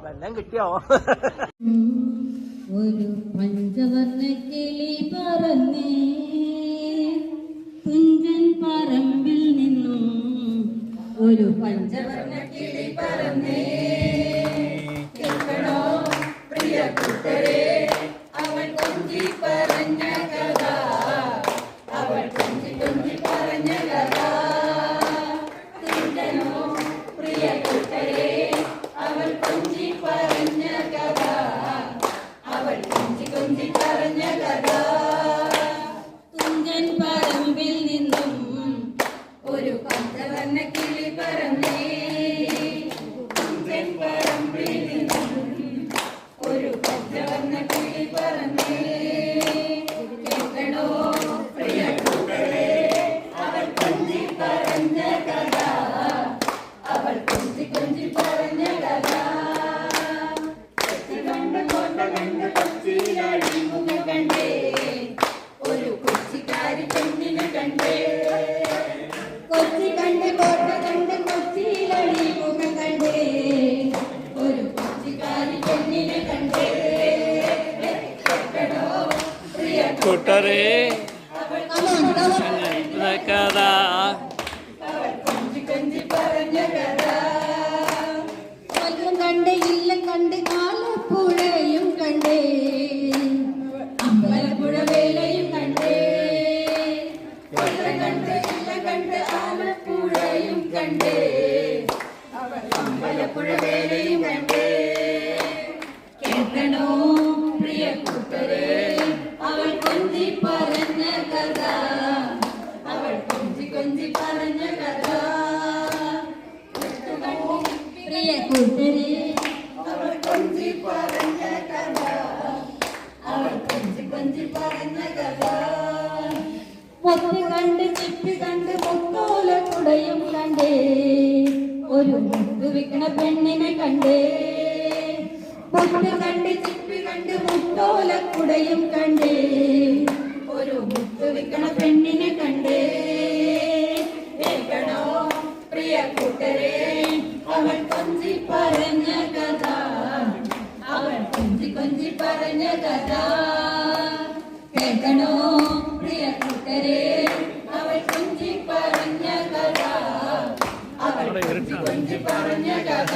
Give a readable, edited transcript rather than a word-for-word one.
വെള്ളം കിട്ടിയോ? ഒരു പഞ്ചവർണ്ണ കിളി പറന്നേ തുഞ്ചൻ പറമ്പിൽ നിന്നും ഒരു പഞ്ചവർണ്ണ കിളി പറന്നേ കേൾക്കണോ പ്രിയ കൂട്ടരെ അവൾ കൊഞ്ചി പറഞ്ഞ കഥ അവൾ കൊഞ്ചി കൊഞ്ചി പറഞ്ഞ കഥ കേൾക്കണോ പ്രിയ കൂട്ടരെ അവൾ കൊഞ്ചി പറഞ്ഞ കഥ അവൾ കൊഞ്ചി കൊഞ്ചി പറഞ്ഞ കഥ തുഞ്ചൻ പറമ്പിൽ നിന്നും ഒരു പഞ്ചവർണ്ണ കിളി പറന്നേ തുഞ്ചൻ പറമ്പിൽ നിന്നും ഒരു പഞ്ചവർണ്ണ കിളി പറന്നേ കേൾക്കണോ പ്രിയ കൂട്ടരെ അവൾ കൊഞ്ചി പറഞ്ഞ കഥ അവൾ കൊഞ്ചി കൊഞ്ചി പറഞ്ഞ കഥ കണ്ടേ ഒരു കൊച്ചിക്കാരി പെണ്ണിനെ കണ്ടേ കൊച്ചി കണ്ട് കോട്ട കണ്ട് കൊച്ചിയിലടി മുഖം കണ്ടേ ഒരു കൊച്ചിക്കാരി പെണ്ണിനെ കണ്ടേ കേൾക്കണോ പ്രിയ കൂട്ടരെ കഥ അവൾ കൊഞ്ചി കൊഞ്ചി പറഞ്ഞ കഥ കൊല്ലം കണ്ട് ഇല്ലം കണ്ട് ആലപ്പുഴയും കണ്ടേ അമ്പലപ്പുഴ വേലയും കണ്ടേ കൊല്ലം കണ്ട് ഇല്ലം കണ്ട് ആലപ്പുഴയും കണ്ടേ അവൾ അമ്പലപ്പുഴ വേലയും കണ്ടേ കേൾക്കണോ പ്രിയ കൂട്ടരെ അവൾ കൊഞ്ചി പറഞ്ഞ കഥ അവൾ കൊഞ്ചി കൊഞ്ചി പറഞ്ഞ കഥ പ്രിയ കൂട്ടരെ അവൾ കൊഞ്ചി പറഞ്ഞ കഥ അവൾ കൊഞ്ചി കൊഞ്ചി പറഞ്ഞ കഥ പൊത്ത് കണ്ട് ചിപ്പി കണ്ട് മുത്തോല കുടയും കണ്ടേ ഒരു മുത്ത് വിക്കണ പെണ്ണിനെ കണ്ടേ പൊത്ത് കണ്ട് ചിപ്പി കണ്ട് മുത്തോല കുടയും കണ്ടേ ഒരു മുത്ത് വിക്കണ പെണ്ണിനെ കണ്ടേ കേൾക്കണോ പ്രിയ കൂട്ടരെ അവൾ കൊഞ്ചി പറഞ്ഞ കഥ അവൾ കൊഞ്ചി കൊഞ്ചി പറഞ്ഞ കഥ കേൾക്കണോ പ്രിയ കൂട്ടരെ അവൾ കൊഞ്ചി പറഞ്ഞ കഥ അവൾ കൊഞ്ചി കൊഞ്ചി പറഞ്ഞ കഥ